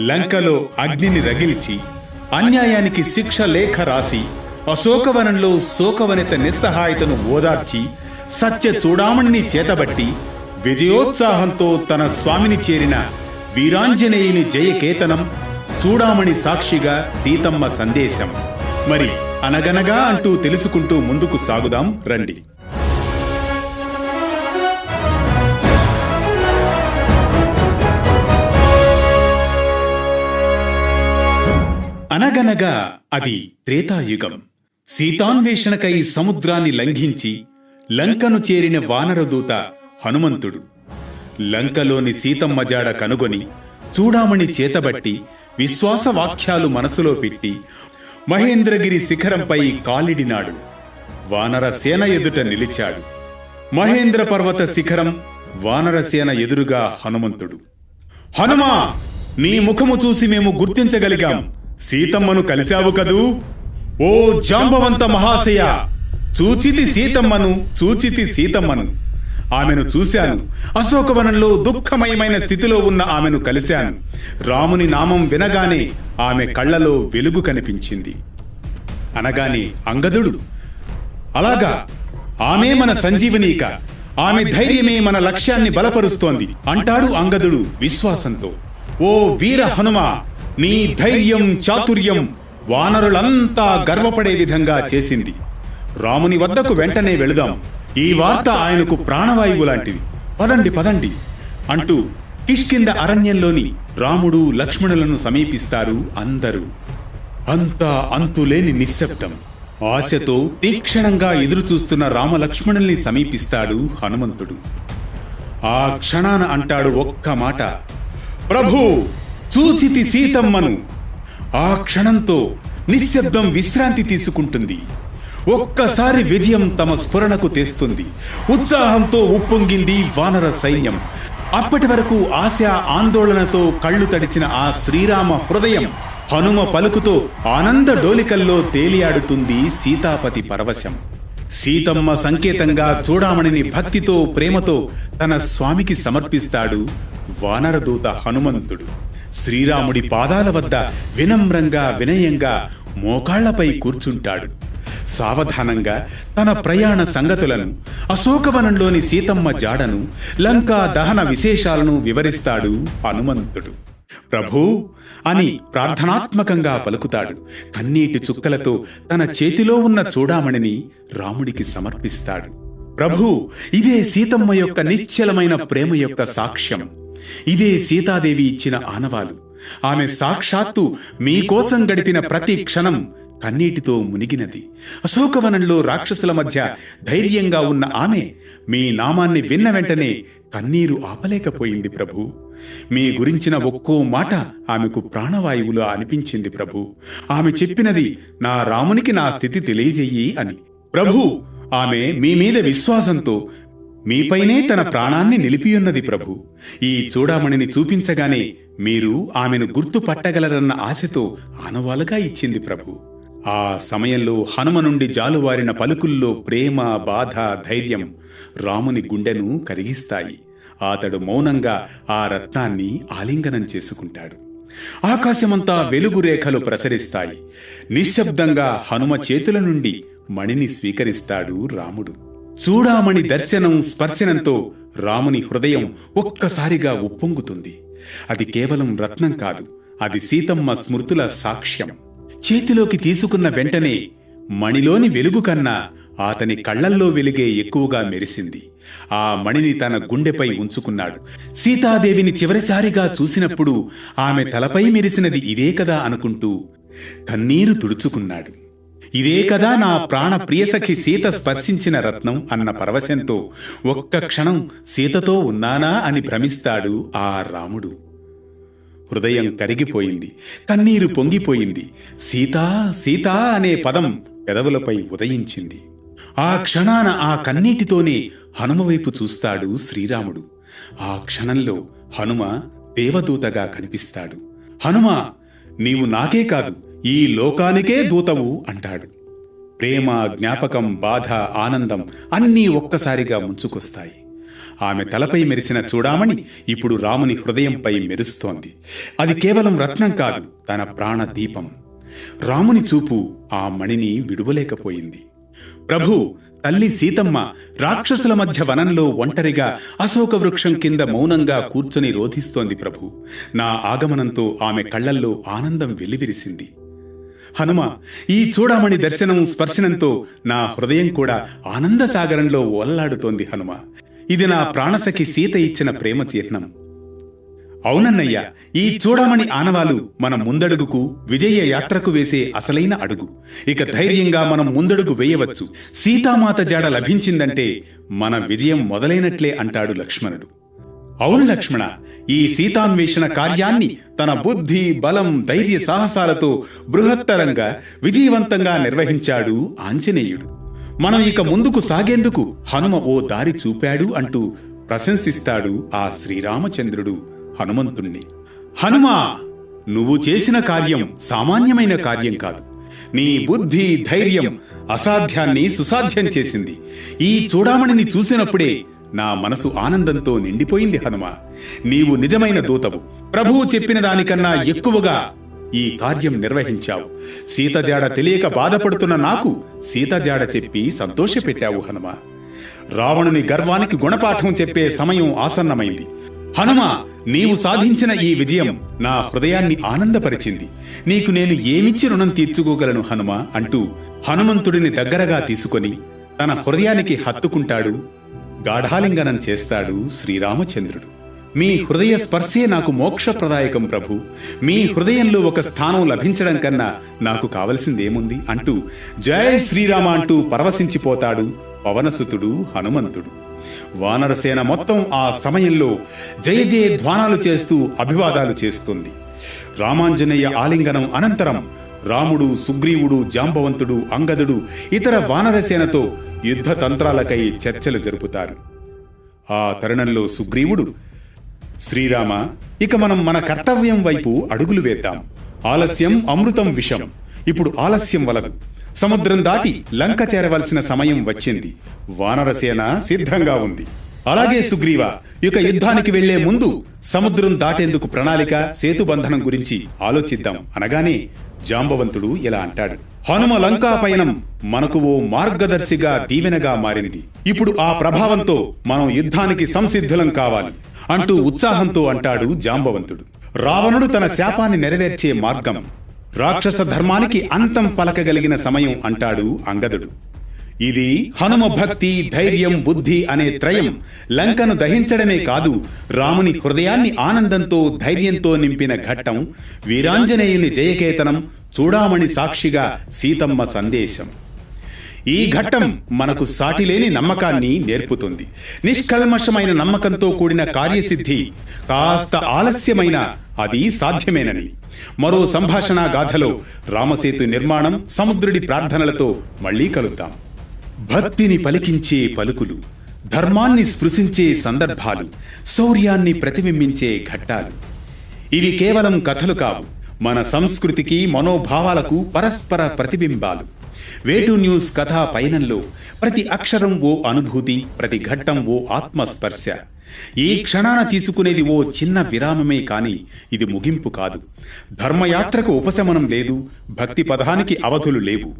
లంకలో అగ్నిని రగిల్చి అన్యాయానికి శిక్ష లేఖ రాసి అశోకవనంలో శోకవనిత నిస్సహాయతను ఓదార్చి సత్య చూడామణిని చేతబట్టి విజయోత్సాహంతో తన స్వామిని చేరిన వీరాంజనేయుని జయకేతనం, చూడామణి సాక్షిగా సీతమ్మ సందేశం. మరి అనగనగా అంటూ తెలుసుకుంటూ ముందుకు సాగుదాం రండి. అనగనగా అది త్రేతాయుగం. సీతాన్వేషణకై సముద్రాన్ని లంఘించి లంకను చేరిన వానరదూత హనుమంతుడు లంకలోని సీతమ్మ జాడ కనుగొని చూడామణి చేతబట్టి విశ్వాసవాక్యాలు మనసులో పెట్టి మహేంద్రగిరి శిఖరంపై కాలిడినాడు. వానరసేన ఎదుట నిలిచాడు. మహేంద్ర పర్వత శిఖరం, వానరసేన ఎదురుగా హనుమంతుడు. హనుమా, నీ ముఖము చూసి మేము గుర్తించగలిగాం. సీతమ్మను కలిశావు కదూ? ఓ జాంబవంత మహాశయ, చూచితి సీతమ్మను. ఆమెను చూశాను. అశోకవనంలో దుఃఖమయమైన స్థితిలో ఉన్న ఆమెను కలిశాను. రాముని నామం వినగానే ఆమె కళ్లలో వెలుగు కనిపించింది అనగానే అంగదుడు, అలాగా, ఆమె మన సంజీవనీక, ఆమె ధైర్యమే మన లక్ష్యాన్ని బలపరుస్తోంది అంటాడు అంగదుడు విశ్వాసంతో. ఓ వీర హనుమ, నీ ధైర్యం, చాతుర్యం వానరులంతా గర్వపడే విధంగా చేసింది. రాముని వద్దకు వెంటనే వెళుదాం. ఈ వార్త ఆయనకు ప్రాణవాయువు లాంటిది. పదండి అంటూ కిష్కింద అరణ్యంలోని రాముడు, లక్ష్మణులను సమీపిస్తారు అందరూ. అంతా అంతులేని నిశ్శబ్దం. ఆశతో తీక్షణంగా ఎదురుచూస్తున్న రామలక్ష్మణుల్ని సమీపిస్తాడు హనుమంతుడు. ఆ క్షణాన అంటాడు ఒక్క మాట, ప్రభూ, చూచితి సీతమ్మను. ఆ క్షణంతో నిశ్శబ్దం విశ్రాంతి తీసుకుంటుంది. ఒక్కసారి విజయం తమ స్ఫురణకు తెస్తుంది. ఉత్సాహంతో ఉప్పొంగింది వానర సైన్యం. అప్పటి వరకు ఆశ, ఆందోళనతో కళ్ళు తడిచిన ఆ శ్రీరామ హృదయం హనుమ పలుకుతో ఆనంద డోలికల్లో తేలియాడుతుంది సీతాపతి పరవశం. సీతమ్మ సంకేతంగా చూడామణిని భక్తితో, ప్రేమతో తన స్వామికి సమర్పిస్తాడు వానరదూత హనుమంతుడు. శ్రీరాముడి పాదాల వద్ద వినమ్రంగా, వినయంగా మోకాళ్లపై కూర్చుంటాడు. సావధానంగా తన ప్రయాణ సంగతులను, అశోకవనంలోని సీతమ్మ జాడను, లంకా దహన విశేషాలను వివరిస్తాడు హనుమంతుడు. ప్రభూ అని ప్రార్థనాత్మకంగా పలుకుతాడు. కన్నీటి చుక్కలతో తన చేతిలో ఉన్న చూడామణిని రాముడికి సమర్పిస్తాడు. ప్రభూ, ఇదే సీతమ్మ యొక్క నిశ్చలమైన ప్రేమ యొక్క సాక్ష్యం. ఇదే సీతాదేవి ఇచ్చిన ఆనవాలు. ఆమె సాక్షాత్తు మీకోసం గడిపిన ప్రతి క్షణం కన్నీటితో మునిగినది. అశోకవనంలో రాక్షసుల మధ్య ధైర్యంగా ఉన్న ఆమె మీ నామాన్ని విన్న వెంటనే కన్నీరు ఆపలేకపోయింది ప్రభు. మీ గురించిన ఒక్కో మాట ఆమెకు ప్రాణవాయువులో అనిపించింది ప్రభు. ఆమె చెప్పినది, నా రామునికి నా స్థితి తెలియజెయ్యి అని. ప్రభు, ఆమె మీ మీద విశ్వాసంతో మీపైనే తన ప్రాణాన్ని నిలిపియున్నది ప్రభు. ఈ చూడామణిని చూపించగానే మీరు ఆమెను గుర్తుపట్టగలరన్న ఆశతో ఆనవాలుగా ఇచ్చింది ప్రభు. ఆ సమయంలో హనుమ నుండి జాలువారిన పలుకుల్లో ప్రేమ, బాధ, ధైర్యం రాముని గుండెను కరిగిస్తాయి. అతడు మౌనంగా ఆ రత్నాన్ని ఆలింగనం చేసుకుంటాడు. ఆకాశమంతా వెలుగు రేఖలు ప్రసరిస్తాయి. నిశ్శబ్దంగా హనుమ చేతుల నుండి మణిని స్వీకరిస్తాడు రాముడు. చూడామణి దర్శనం, స్పర్శనంతో రాముని హృదయం ఒక్కసారిగా ఉప్పొంగుతుంది. అది కేవలం రత్నం కాదు, అది సీతమ్మ స్మృతుల సాక్ష్యం. చేతిలోకి తీసుకున్న వెంటనే మణిలోని వెలుగు కన్నా అతని కళ్లల్లో వెలుగే ఎక్కువగా మెరిసింది. ఆ మణిని తన గుండెపై ఉంచుకున్నాడు. సీతాదేవిని చివరిసారిగా చూసినప్పుడు ఆమె తలపై మెరిసినది ఇదే కదా అనుకుంటూ కన్నీరు తుడుచుకున్నాడు. ఇదే కదా నా ప్రాణ ప్రియసఖి సీత స్పర్శించిన రత్నం అన్న పరవశంతో ఒక్క క్షణం సీతతో ఉన్నానా అని భ్రమిస్తాడు ఆ రాముడు. హృదయం కరిగిపోయింది, కన్నీరు పొంగిపోయింది. సీతా సీతా అనే పదం పెదవులపై ఉదయించింది. ఆ క్షణాన ఆ కన్నీటితోనే హనుమ వైపు చూస్తాడు శ్రీరాముడు. ఆ క్షణంలో హనుమ దేవదూతగా కనిపిస్తాడు. హనుమ, నీవు నాకే కాదు, ఈ లోకానికే దూతవు అంటాడు. ప్రేమ, జ్ఞాపకం, బాధ, ఆనందం అన్నీ ఒక్కసారిగా ముంచుకొస్తాయి. ఆమె తలపై మెరిసిన చూడామణి ఇప్పుడు రాముని హృదయంపై మెరుస్తోంది. అది కేవలం రత్నం కాదు, తన ప్రాణ దీపం. రాముని చూపు ఆ మణిని విడువలేకపోయింది. ప్రభు, తల్లి సీతమ్మ రాక్షసుల మధ్య వనంలో ఒంటరిగా అశోక వృక్షం కింద మౌనంగా కూర్చొని రోధిస్తోంది ప్రభు. నా ఆగమనంతో ఆమె కళ్లల్లో ఆనందం వెల్లివిరిసింది. హనుమ, ఈ చూడామణి దర్శనం స్పర్శనంతో నా హృదయం కూడా ఆనంద సాగరంలో ఓల్లాడుతోంది హనుమ. ఇది నా ప్రాణసఖి సీత ఇచ్చిన ప్రేమ చిహ్నం. అవునన్నయ్య, ఈ చూడామణి ఆనవాలు మన ముందడుగుకు, విజయ యాత్రకు వేసే అసలైన అడుగు. ఇక ధైర్యంగా మనం ముందడుగు వేయవచ్చు. సీతామాత జాడ లభించిందంటే మన విజయం మొదలైనట్లే అంటాడు లక్ష్మణుడు. అవును లక్ష్మణ, ఈ సీతాన్వేషణ కార్యాన్ని తన బుద్ధి, బలం, ధైర్య సాహసాలతో బృహత్తరంగా విజయవంతంగా నిర్వహించాడు ఆంజనేయుడు. మనం ఇక ముందుకు సాగేందుకు హనుమ ఓ దారి చూపాడు అంటూ ప్రశంసిస్తాడు ఆ శ్రీరామచంద్రుడు హనుమంతుణ్ణి. హనుమా, నువ్వు చేసిన కార్యం సామాన్యమైన కార్యం కాదు. నీ బుద్ధి, ధైర్యం అసాధ్యాన్ని సుసాధ్యం చేసింది. ఈ చూడామణిని చూసినప్పుడే నా మనసు ఆనందంతో నిండిపోయింది హనుమ. నీవు నిజమైన దూతవు. ప్రభువు చెప్పిన దానికన్నా ఎక్కువగా ఈ కార్యం నిర్వహించావు. సీతజాడ తెలియక బాధపడుతున్న నాకు సీతజాడ చెప్పి సంతోషపెట్టావు హనుమ. రావణుని గర్వానికి గుణపాఠం చెప్పే సమయం ఆసన్నమైంది. హనుమ, నీవు సాధించిన ఈ విజయం నా హృదయాన్ని ఆనందపరిచింది. నీకు నేను ఏమిచ్చి రుణం తీర్చుకోగలను హనుమ అంటూ హనుమంతుడిని దగ్గరగా తీసుకొని తన హృదయానికి హత్తుకుంటాడు, గాఢాలింగనం చేస్తాడు శ్రీరామచంద్రుడు. మీ హృదయ స్పర్శే నాకు మోక్షప్రదాయకం ప్రభు. మీ హృదయంలో ఒక స్థానం లభించడం కన్నా నాకు కావలసిందేముంది అంటూ జై శ్రీరామ అంటూ పరవశించిపోతాడు పవనసుతుడు హనుమంతుడు. వానరసేన మొత్తం ఆ సమయంలో జయ జయ ధ్వానాలు చేస్తూ అభివాదాలు చేస్తుంది. రామాంజనేయ ఆలింగనం అనంతరం రాముడు, సుగ్రీవుడు, జాంబవంతుడు, అంగదుడు ఇతర వానరసేనతో యుద్ధ తంత్రాలకై చర్చలు జరుపుతారు. ఆ తరుణంలో సుగ్రీవుడు, శ్రీరామ, ఇక మనం మన కర్తవ్యం వైపు అడుగులు వేద్దాం. ఆలస్యం అమృతం విషం. ఇప్పుడు ఆలస్యం వలదు. సముద్రం దాటి లంక చేరవలసిన సమయం వచ్చింది. వానరసేన సిద్ధంగా ఉంది. అలాగే సుగ్రీవ, ఇక యుద్ధానికి వెళ్లే ముందు సముద్రం దాటేందుకు ప్రణాళిక, సేతుబంధనం గురించి ఆలోచిద్దాం అనగానే జాంబవంతుడు ఇలా అంటాడు. హనుమ లంకా పయనం మనకు ఓ మార్గదర్శిగా, దీవెనగా మారింది. ఇప్పుడు ఆ ప్రభావంతో మనం యుద్ధానికి సంసిద్ధులం కావాలి అంటూ ఉత్సాహంతో అంటాడు జాంబవంతుడు. రావణుడు తన శాపాన్ని నెరవేర్చే మార్గం, రాక్షస ధర్మానికి అంతం పలకగలిగిన సమయం అంటాడు అంగదుడు. ఇది హనుమ భక్తి, ధైర్యం, బుద్ధి అనే త్రయం లంకను దహించడమే కాదు, రాముని హృదయాన్ని ఆనందంతో, ధైర్యంతో నింపిన ఘట్టం. వీరాంజనేయుని జయకేతనం, చూడామణి సాక్షిగా సీతమ్మ సందేశం. ఈ ఘట్టం మనకు సాటిలేని నమ్మకాన్ని నేర్పుతుంది. నిష్కల్మషమైన నమ్మకంతో కూడిన కార్యసిద్ధి కాస్త ఆలస్యమైన అది సాధ్యమేనని. మరో సంభాషణ గాథలో రామసేతు నిర్మాణం, సముద్రుడి ప్రార్థనలతో మళ్లీ కలుద్దాం. భక్తిని పలికించే పలుకులు, ధర్మాన్ని స్పృశించే సందర్భాలు, శౌర్యాన్ని ప్రతిబింబించే ఘట్టాలు. ఇవి కేవలం కథలు కావు, మన సంస్కృతికి, మనోభావాలకు పరస్పర ప్రతిబింబాలు. వేటు న్యూస్ కథా పయనంలో ప్రతి అక్షరం ఓ అనుభూతి, ప్రతి ఘట్టం ఓ ఆత్మస్పర్శ. ఈ క్షణాన తీసుకునేది ఓ చిన్న విరామమే కాని ఇది ముగింపు కాదు. ధర్మయాత్రకు ఉపశమనం లేదు, భక్తి పదానికి అవధులు లేవు.